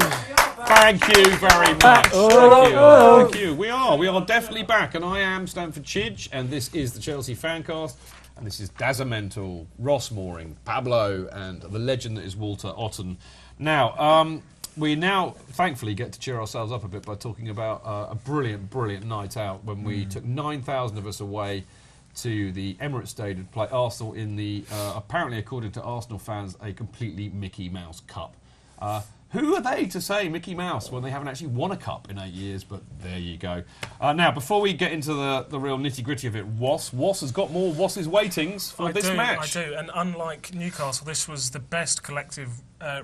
Thank you very much. Thank you. We are definitely back, and I am Stanford Chidge, and this is the Chelsea FanCast, and this is Dazamental, Ross Mooring, Pablo, and the legend that is Walter Otton. Now, we now thankfully get to cheer ourselves up a bit by talking about a brilliant, brilliant night out when we took 9,000 of us away to the Emirates Stadium to play Arsenal in the, apparently according to Arsenal fans, a completely Mickey Mouse Cup. Who are they to say Mickey Mouse when they haven't actually won a cup in 8 years? But there you go. Now, before we get into the real nitty-gritty of it, Was has got more Wass's waitings for this match. I do, and unlike Newcastle, this was the best collective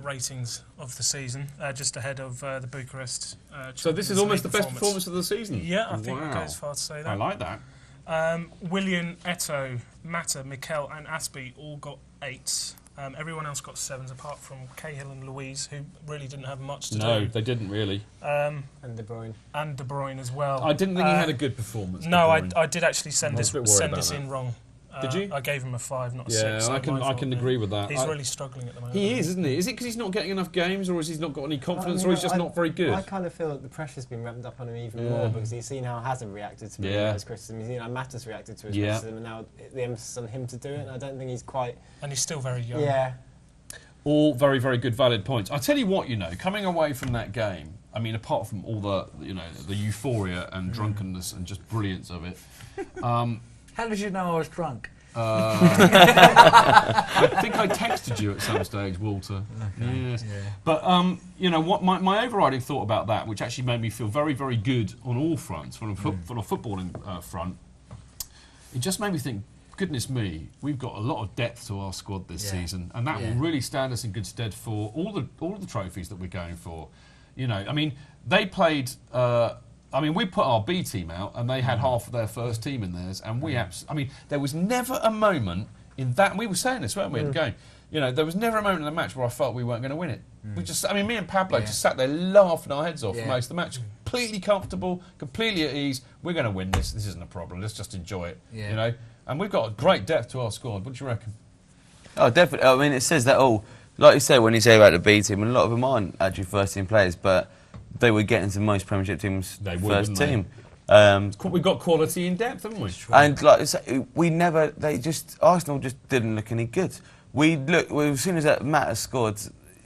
ratings of the season, just ahead of the Bucharest. So this is almost the best performance of the season? Yeah, I think it goes far to say that. I like that. Willian, Eto'o, Mata, Mikel and Aspie all got 8s. Everyone else got 7s, apart from Cahill and Louise, who really didn't have much to do. No, they didn't really. And De Bruyne. And De Bruyne as well. I didn't think he had a good performance. No, I did actually send this in wrong. Did you? I gave him a 5, not a 6. Yeah, so I can agree with that. He's really struggling at the moment. He is, isn't he? Is it because he's not getting enough games, or has he not got any confidence, or he's just not very good? I kind of feel that the pressure's been ramped up on him even more, because he's seen how Hazard reacted to his criticism, he's seen how Mata's reacted to his criticism, and now the emphasis on him to do it, and I don't think he's quite... And he's still very young. Yeah. All very, very good, valid points. I tell you what, coming away from that game, I mean, apart from all the, the euphoria and drunkenness and just brilliance of it. How did you know I was drunk? I think I texted you at some stage, Walter. Okay. Yes. Yeah. But, what my overriding thought about that, which actually made me feel very, very good on all fronts, from a footballing front, it just made me think, goodness me, we've got a lot of depth to our squad this season, and that will really stand us in good stead for all the trophies that we're going for. I mean, they played. We put our B team out, and they had half of their first team in theirs, and there was never a moment in that. And we were saying this, weren't we, at the game? There was never a moment in the match where I felt we weren't going to win it. We just, me and Pablo just sat there laughing our heads off for most of the match, completely comfortable, completely at ease. We're going to win this. This isn't a problem. Let's just enjoy it. And we've got a great depth to our squad. What do you reckon? Oh, definitely. I mean, it says that all. Like you say, when you say about the B team, and a lot of them aren't actually first team players, but they would get into most Premiership teams first team. We've got quality in depth, haven't we? And like I say, Arsenal just didn't look any good. As soon as that Mata scored,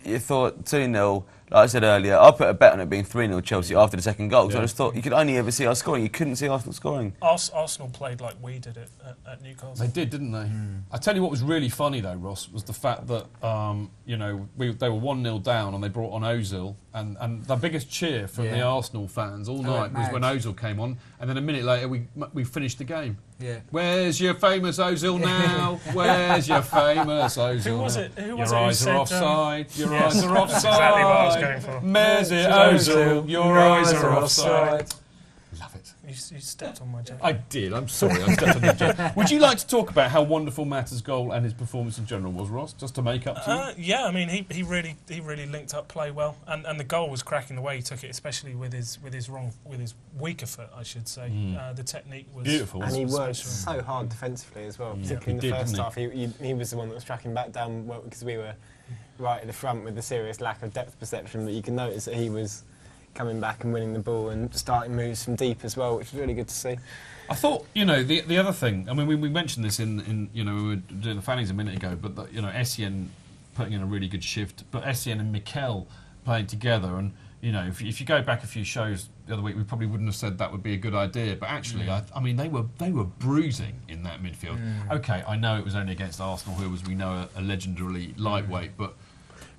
you thought 2-0. Like I said earlier, I put a bet on it being 3-0 Chelsea after the second goal, so I just thought you could only ever see us scoring. You couldn't see Arsenal scoring. Arsenal played like we did it at Newcastle. They did, didn't they? I tell you what was really funny though, Ross, was the fact that they were 1-0 down and they brought on Ozil, and the biggest cheer from the Arsenal fans all night was when Ozil came on, and then a minute later we finished the game. Yeah. Where's your famous Ozil now? Where's your famous Ozil? Who was it? Your eyes are offside. Your eyes are offside. That's exactly what I was going for. Mesut Ozil, your eyes are offside. Love it. You stepped on my joke. I did. I'm sorry. I stepped on your joke. Would you like to talk about how wonderful Mata's goal and his performance in general was, Ross? Just to make up to you. Yeah, I mean, he really linked up play well, and the goal was cracking the way he took it, especially with his weaker foot, I should say. The technique was beautiful, and he worked so hard defensively as well. Particularly in the first half, he was the one that was tracking back down because we were right at the front with the serious lack of depth perception. But you can notice that he was coming back and winning the ball and starting moves from deep as well, which was really good to see. I thought, the other thing, I mean, we mentioned this in we were doing the fannings a minute ago, but Essien putting in a really good shift, but Essien and Mikel playing together, and if you go back a few shows the other week, we probably wouldn't have said that would be a good idea, but actually, I mean, they were bruising in that midfield. Okay, I know it was only against Arsenal, who, as we know, a legendarily lightweight, but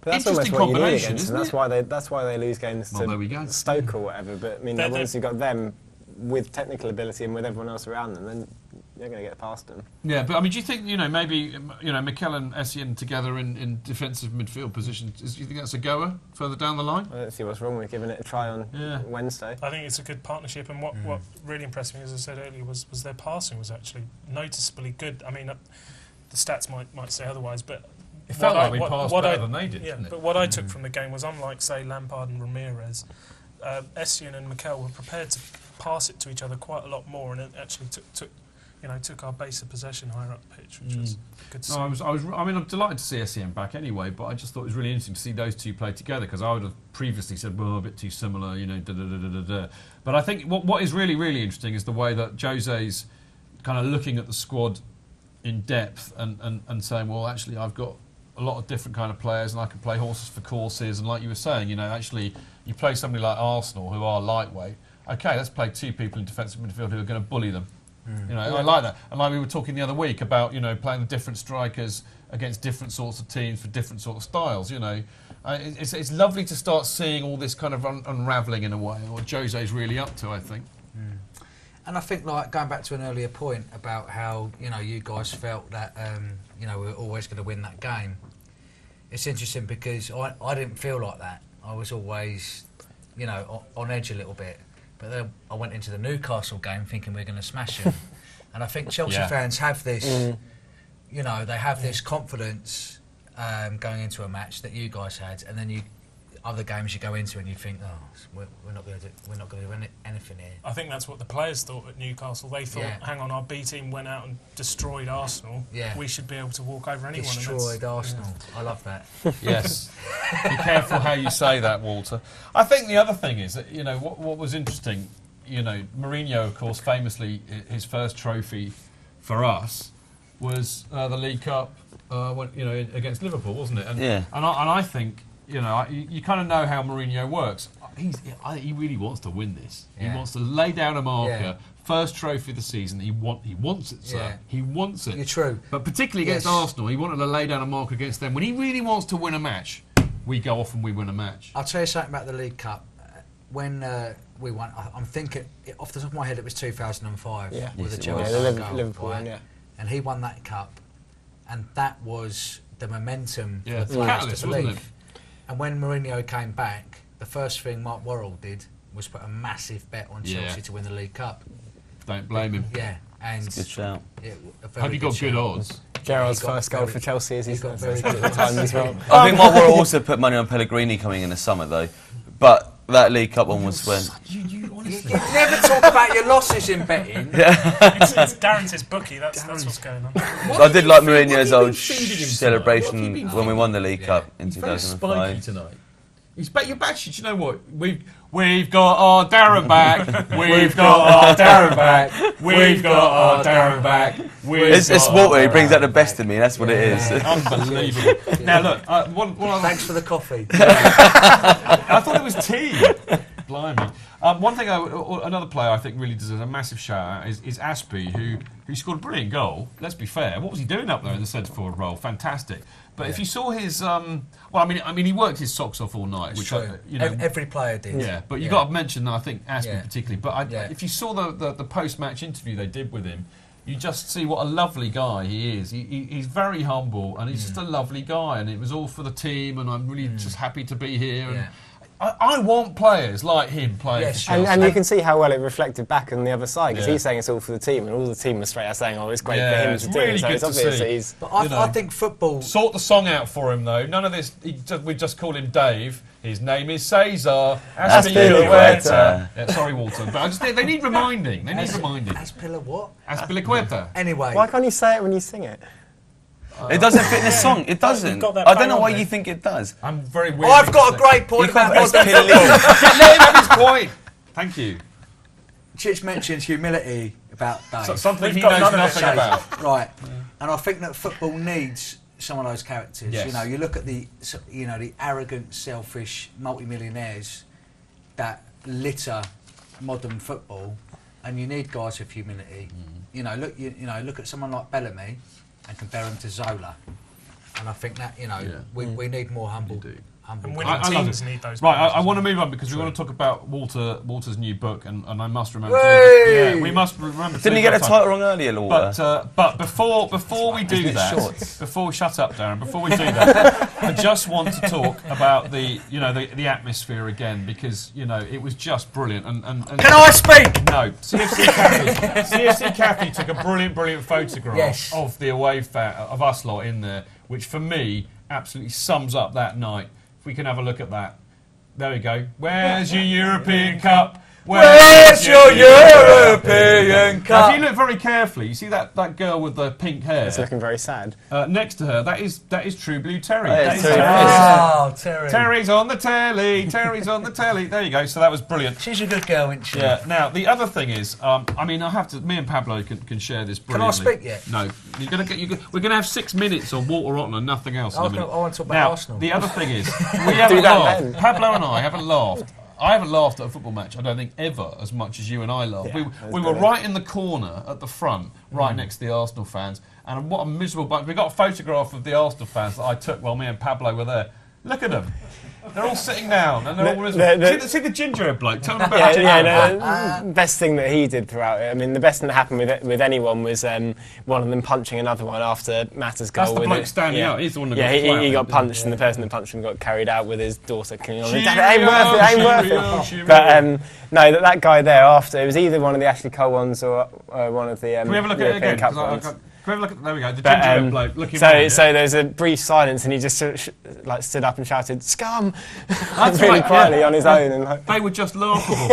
that's almost what you need against them. That's why they lose games to Stoke or whatever. But I mean, once you've got them with technical ability and with everyone else around them, then you're going to get past them. Yeah, but I mean, do you think maybe Mikel and Essien together in defensive midfield positions? Do you think that's a goer further down the line? I don't see what's wrong with giving it a try on Wednesday. I think it's a good partnership, and what really impressed me, as I said earlier, was their passing was actually noticeably good. I mean, the stats might say otherwise, but it felt like we passed better than they did, didn't it? But what I took from the game was, unlike, say, Lampard and Ramirez, Essien and Mikel were prepared to pass it to each other quite a lot more, and it actually took took our base of possession higher up the pitch, which was good to see. I'm delighted to see SEM back anyway, but I just thought it was really interesting to see those two play together, because I would have previously said, well, a bit too similar, But I think what is really, really interesting is the way that Jose's kind of looking at the squad in depth and saying, well, actually, I've got a lot of different kind of players and I can play horses for courses. And like you were saying, actually, you play somebody like Arsenal, who are lightweight. OK, let's play two people in defensive midfield who are going to bully them. I like that. And like we were talking the other week about, playing the different strikers against different sorts of teams for different sort of styles, It's lovely to start seeing all this kind of unravelling in a way, what Jose's really up to, I think. And I think, like, going back to an earlier point about how, you guys felt that, we were always going to win that game. It's interesting because I didn't feel like that. I was always, on edge a little bit. But then I went into the Newcastle game thinking we're going to smash them. And I think Chelsea fans have this, they have this confidence going into a match that you guys had, and then other games you go into and you think, we're not going to do anything here. I think that's what the players thought at Newcastle. They thought, hang on, our B team went out and destroyed Arsenal. Yeah. We should be able to walk over anyone. Destroyed Arsenal. I love that. Yes. Be careful how you say that, Walter. I think the other thing is that, what was interesting, Mourinho, of course, famously, his first trophy for us was the League Cup, against Liverpool, wasn't it? And I think, you kind of know how Mourinho works. He really wants to win this. Yeah. He wants to lay down a marker. Yeah. First trophy of the season. He wants it, sir. Yeah. He wants it. You're true. But particularly against Arsenal, he wanted to lay down a marker against them. When he really wants to win a match, we go off and we win a match. I'll tell you something about the League Cup. When we won, I'm thinking, off the top of my head, it was 2005 with the Chelsea Liverpool one, and he won that cup, and that was the momentum for the players catalyst, to believe. And when Mourinho came back, the first thing Mark Worrell did was put a massive bet on Chelsea to win the League Cup. Don't blame him. Yeah, and it's a good shout. Have you got good odds? Gerrard's first goal for Chelsea is he's got very good at the time as well. I think Mark Worrell also put money on Pellegrini coming in the summer though, but that League Cup one was when. You honestly. You never talk about your losses in betting. It's Darren's his bookie. That's what's going on. So I did like Mourinho's old celebration when we won the League Cup in 2005. He's tonight. You're batshit. You know what? We've got our Darren back. We've got our Darren back. We've got our Darren back. It's Walter. He brings out the best in me. That's what it is. Unbelievable. Now look, one thanks for the coffee. I thought it was tea. Blimey. One thing, another player I think really deserves a massive shout out is Aspie, who scored a brilliant goal. Let's be fair. What was he doing up there in the centre forward role? Fantastic. But if you saw his, he worked his socks off all night. Which every player did. Yeah, but you got to mention, I think, Aspie particularly. But if you saw the post-match interview they did with him, you just see what a lovely guy he is. He's very humble and he's just a lovely guy. And it was all for the team, and I'm really just happy to be here. And I want players like him playing for Chelsea. And you can see how well it reflected back on the other side, because he's saying it's all for the team, and all the team are straight out saying, it's great for him to do. Really so good it's obvious that he's... But I think football... Sort the song out for him, though. None of this... we just call him Dave. His name is Cesar Azpilicueta. Sorry, Walter. But they need reminding. Azpilicueta what? Azpilicueta. Anyway. Why can't you say it when you sing it? It doesn't fit in the song. It doesn't. I don't know why you think it does. I'm very weird. I've got a great point about Let him have his point. Thank you. Chich mentions humility about Dave. Something he knows nothing about. Right. And I think that football needs some of those characters. Yes. You look at the arrogant, selfish multimillionaires that litter modern football, and you need guys with humility. Look at someone like Bellamy and compare him to Zola, and I think that we need more humble. And winning teams need those. Right, I want to move on because we want to talk about Walter's new book, and I must remember. We must remember. Didn't you get the title wrong earlier, Walter? But before we do that, before we shut up, Darren. Before we do that, I just want to talk about the atmosphere again, because it was just brilliant. And can I speak? No, CFC Cathy took a brilliant photograph of the away of us lot in there, which for me absolutely sums up that night. If we can have a look at that. There we go. Where's your European Cup? Where's your European Cup? Now, if you look very carefully, you see that girl with the pink hair. It's looking very sad. Next to her, that is True Blue Terry. That That is is Terry. Oh, Terry. Terry's on the telly. Terry's on the telly. There you go. So that was brilliant. She's a good girl, isn't she? Yeah. Now the other thing is, I mean, I have to. Me and Pablo can share this Can I brilliantly. speak yet? No. We're going to have 6 minutes on Walter Otton and nothing else. In a minute. I want to talk about Now, Arsenal. the other thing is, we haven't Do that laughed. then. Pablo and I haven't laughed. I haven't laughed at a football match, I don't think, ever as much as you and I laughed. Yeah, we were right in the corner at the front, right next to the Arsenal fans, and what a miserable bunch. We got a photograph of the Arsenal fans that I took while me and Pablo were there. Look at them. They're all sitting down and they're all miserable. See the gingerhead bloke? Tell them about the gingerhead bloke. Best thing that he did throughout it. I mean, the best thing that happened with anyone was one of them punching another one after Mata's goal. That's the with bloke it. standing out. He's the one that Yeah, got flat, he got didn't punched, and the person that punched him got carried out with his daughter clinging on. It Cheerio, ain't worth it. Ain't worth it. cheerio. But no, that guy there after, it was either one of the Ashley Cole ones or one of the Can we have a look at it European again? Cup 'Cause ones. Can we have a look at, there we go, the But, gingerhead bloke looking around, yeah? so there's a brief silence, and he just like stood up and shouted "scum" That's really right, quietly yeah. on his own. And like, They were just laughable.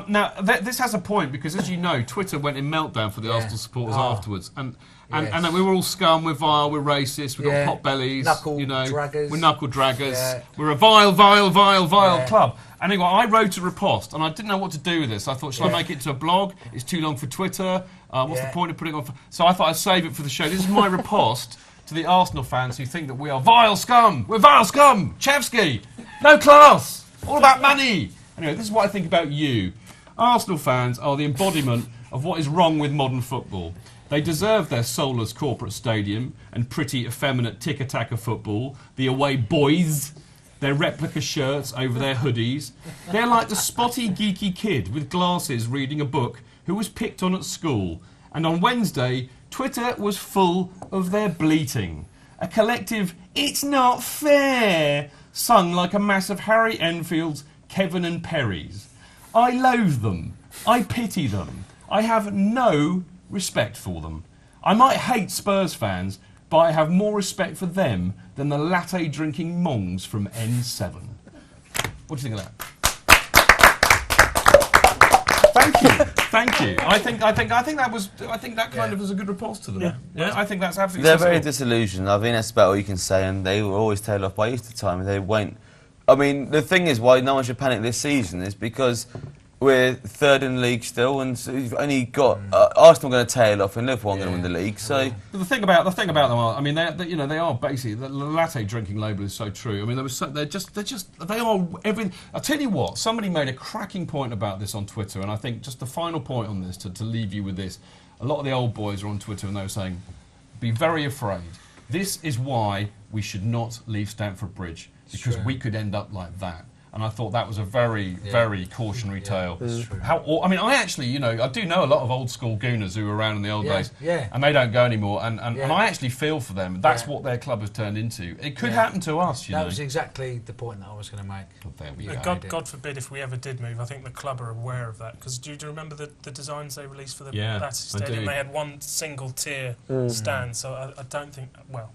Now, this has a point because, as you know, Twitter went in meltdown for the Arsenal supporters afterwards. And Yes. we were all scum, we're vile, we're racist, we've got pot bellies. Knuckle you know, draggers. We're knuckle draggers. Yeah. We're a vile Yeah. club. And anyway, I wrote a riposte and I didn't know what to do with this. I thought, shall I make it to a blog? It's too long for Twitter. What's the point of putting it on? So I thought I'd save it for the show. This is my riposte to the Arsenal fans who think that we are vile scum. We're vile scum. Chevsky. No class. All about money. Anyway, this is what I think about you. Arsenal fans are the embodiment of what is wrong with modern football. They deserve their soulless corporate stadium and pretty effeminate tick-a-tack football, the away boys, their replica shirts over their hoodies. They're like the spotty, geeky kid with glasses reading a book who was picked on at school. And on Wednesday, Twitter was full of their bleating. A collective, "It's not fair," sung like a mass of Harry Enfield's Kevin and Perry's. I loathe them. I pity them. I have no respect for them. I might hate Spurs fans, but I have more respect for them than the latte-drinking mongs from N7. What do you think of that? Thank you. I think that kind of was a good repulse to them. Yeah, I think that's absolutely. They're very sensible. disillusioned. I think that's about all you can say, and they were always tailed off by Easter time. They won't. I mean, the thing is, why no one should panic this season is because we're third in the league still, and so you've only got Arsenal going to tail off, and Liverpool going to win the league. So But the thing about them are, I mean, they are basically the latte drinking label is so true. I mean, they are everything. I'll tell you what, somebody made a cracking point about this on Twitter, and I think just the final point on this to leave you with this. A lot of the old boys are on Twitter and they were saying, "Be very afraid. This is why we should not leave Stamford Bridge because we could end up like that." And I thought that was a very, very cautionary tale. I mean, I actually, I do know a lot of old school gooners who were around in the old days, and they don't go anymore. And I actually feel for them. That's what their club has turned into. It could happen to us, you know. That was exactly the point that I was going to make. But there we go. God forbid if we ever did move. I think the club are aware of that because do you remember the designs they released for the Battersea Stadium? They had one single tier stand, so I don't think. Well,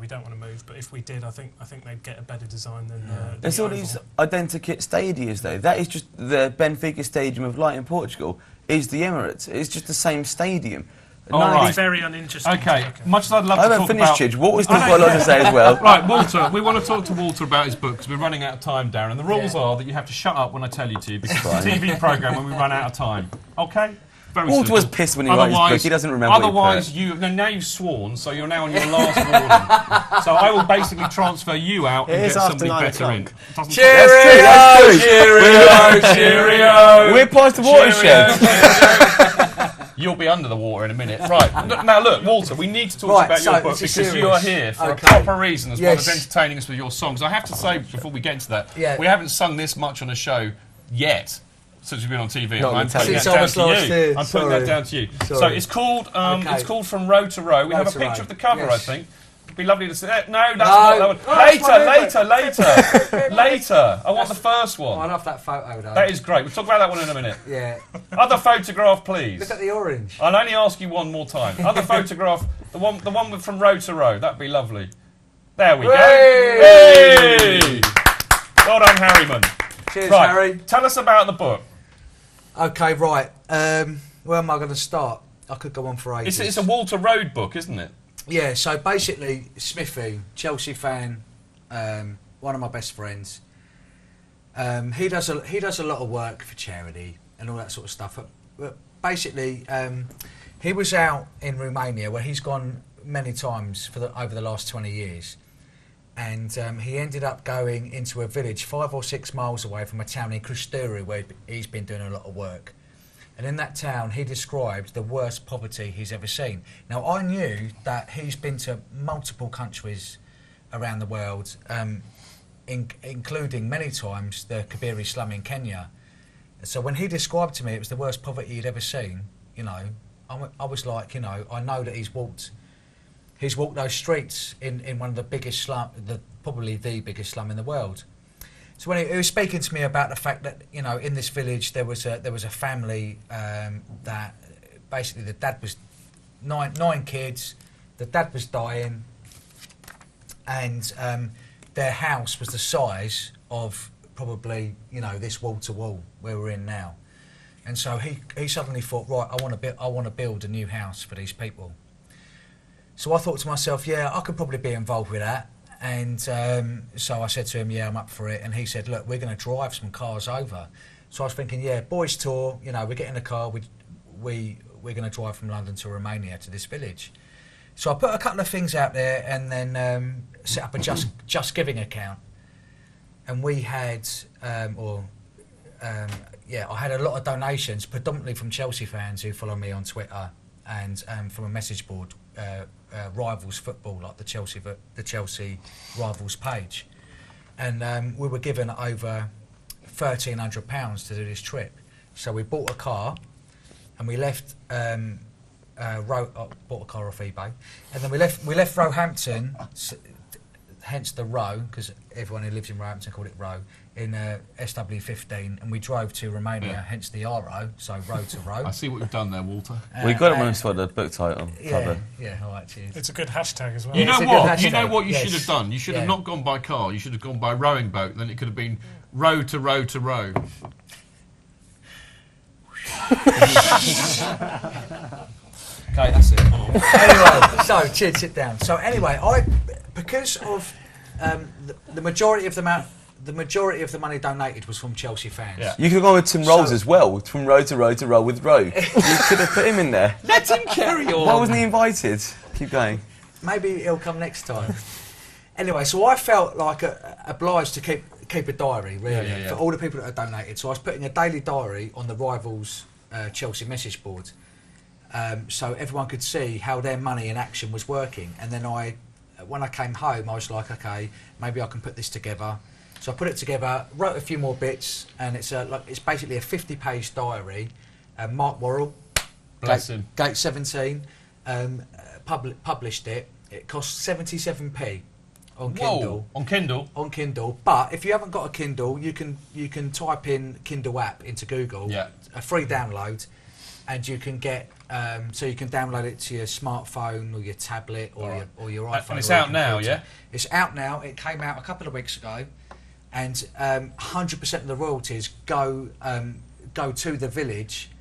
we don't want to move, but if we did, I think they'd get a better design than. there's all these identikit stadiums, though. That is just the Benfica Stadium of Light in Portugal. Is the Emirates? It's just the same stadium. It's very uninteresting. Okay, much as I'd love I to haven't talk finished, about... Chidge. What was still got a lot to say as well? Right, Walter, we want to talk to Walter about his book because we're running out of time, Darren. And the rules are that you have to shut up when I tell you to because it's a TV programme when we run out of time. Okay? Very Walter was simple. pissed when he wrote his book. He doesn't remember Otherwise, what he put. now you've sworn, so you're now on your last warning. So I will basically transfer you out and It get is after somebody 9 better in. o'clock. Cheerio! We're past the watershed. You'll be under the water in a minute. Right, now look, Walter, we need to talk about your book because you are here for a proper reason as well as entertaining us with your songs. I have to say, before we get into that, we haven't sung this much on a show yet. Since we've been on TV, I'm putting that down to you. I'm putting that down to you. So it's called From Row to Row. We have a picture of the cover, I think. It'd be lovely to see. No, that's not that one. Later. I want the first one. I love that photo, though. That is great. We'll talk about that one in a minute. Yeah. Other photograph, please. Look at the orange. I'll only ask you one more time. Other photograph, the one with From Row to Row. That'd be lovely. There we go. Hey! Well done, Harryman. Cheers, Right, Harry. tell us about the book. Okay, right. Where am I going to start? I could go on for ages. It's a Walter Road book, isn't it? Yeah, so basically, Smithy, Chelsea fan, one of my best friends. He does a lot of work for charity and all that sort of stuff. But basically, he was out in Romania where he's gone many times over the last 20 years. And he ended up going into a village 5 or 6 miles away from a town in Cristuru where he's been doing a lot of work. And in that town, he described the worst poverty he's ever seen. Now, I knew that he's been to multiple countries around the world, including many times the Kibera slum in Kenya. So when he described to me it was the worst poverty he'd ever seen, you know, I was like, you know, I know that he's walked those streets in one of the biggest slum, probably the biggest slum in the world. So when he was speaking to me about the fact that, you know, in this village there was a family that basically the dad was nine kids, the dad was dying, and their house was the size of probably, you know, this wall to wall where we're in now. And so he suddenly thought, right, I want to build a new house for these people. So I thought to myself, yeah, I could probably be involved with that. And so I said to him, yeah, I'm up for it. And he said, look, we're going to drive some cars over. So I was thinking, yeah, boys tour, you know, we get in a car, we're going to drive from London to Romania to this village. So I put a couple of things out there and then set up a Just Giving account. And we had, I had a lot of donations, predominantly from Chelsea fans who follow me on Twitter and from a message board, Rivals Football, like the Chelsea Rivals page. And we were given over £1,300 to do this trip. So we bought a car and we left, bought a car off eBay, and then we left Roehampton, hence the Row, because everyone who lives in Roehampton called it Row, in SW15, and we drove to Romania, hence the RO, so Road to Row. I see what you've done there, Walter. We got it once for the book title cover. Yeah, all right, cheers. It's a good hashtag as well. You know what? You know what you should have done? You should have not gone by car. You should have gone by rowing boat. Then it could have been row to row to row. Okay, that's it. Anyway, so cheers, sit down. So anyway, because of the majority of the money donated was from Chelsea fans. Yeah. You could have gone with Tim Rolls as well, from row to row to row with row. You could have put him in there. Let him carry on. Why wasn't he invited? Keep going. Maybe he'll come next time. Anyway, so I felt like obliged to keep a diary, really, for all the people that had donated. So I was putting a daily diary on the Rivals Chelsea message board, so everyone could see how their money in action was working. And then when I came home, I was like, okay, maybe I can put this together. So I put it together, wrote a few more bits, and it's basically a 50-page diary. Mark Worrell, Gate 17, published it. It cost 77p on Kindle. On Kindle? On Kindle. But if you haven't got a Kindle, you can type in Kindle app into Google. Yeah. A free download, and you can get so you can download it to your smartphone or your tablet or your iPhone. And it's out now, yeah? It's out now. It came out a couple of weeks ago, and 100% of the royalties go to the village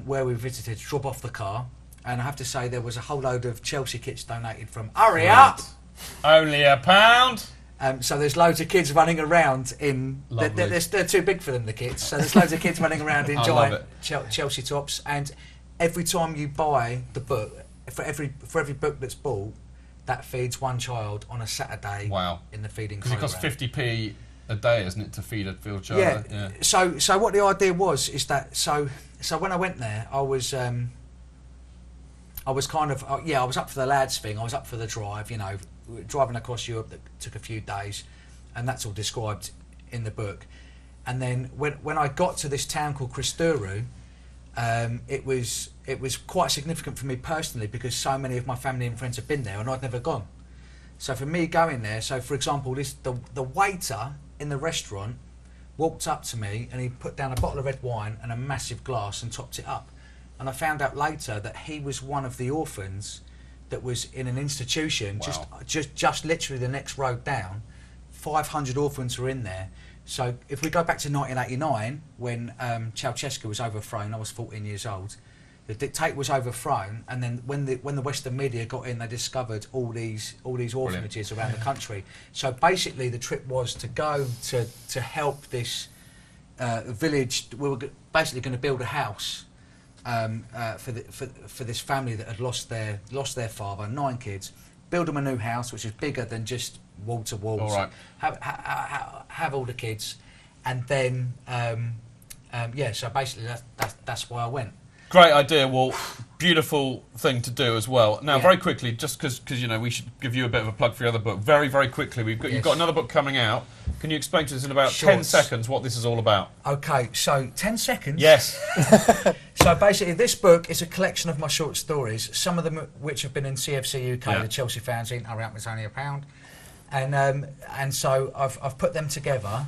where we visited to drop off the car. And I have to say, there was a whole load of Chelsea kits donated from Hurry Up! Only £1. So there's loads of kids running around in... They're too big for them, the kids. So there's loads of kids running around in giant Chelsea tops. And every time you buy the book, for every book that's bought, that feeds one child on a Saturday in the feeding program. Because it costs 50p a day, isn't it, to feed a field child? Yeah. So what the idea was is that... So when I went there, I was kind of... I was up for the lads thing. I was up for the drive, you know, driving across Europe that took a few days, and that's all described in the book. And then when I got to this town called Cristuru, it was quite significant for me personally, because so many of my family and friends had been there and I'd never gone. So for me going there, so for example, the waiter in the restaurant walked up to me and he put down a bottle of red wine and a massive glass and topped it up. And I found out later that he was one of the orphans that was in an institution just literally the next road down. 500 orphans were in there. So if we go back to 1989, when Ceausescu was overthrown, I was 14 years old. The dictator was overthrown, and then when the Western media got in, they discovered all these orphanages around the country. So basically, the trip was to go to help this village. We were basically going to build a house for this family that had lost their father, 9 kids. Build them a new house, which is bigger than just wall to wall. All right. Have all the kids, and then so basically that's why I went. Great idea, Walt. Beautiful thing to do as well. Now, very quickly, just because we should give you a bit of a plug for your other book. Very, very quickly, you've got another book coming out. Can you explain to us in about 10 seconds what this is all about? Okay, so 10 seconds. Yes. So basically, this book is a collection of my short stories. Some of them which have been in CFC UK, the Chelsea fanzine, are out. It's only £1, and so I've put them together,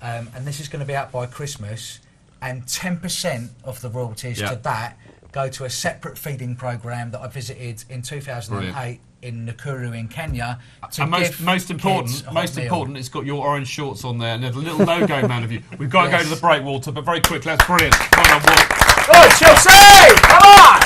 and this is going to be out by Christmas. And 10% of the royalties to that go to a separate feeding programme that I visited in 2008 in Nakuru in Kenya. And most important, it's got your orange shorts on there and there's a little logo man of you. We've got to go to the break, Walter, but very quickly, that's brilliant. Well done, Walt. Go Chelsea! Come on!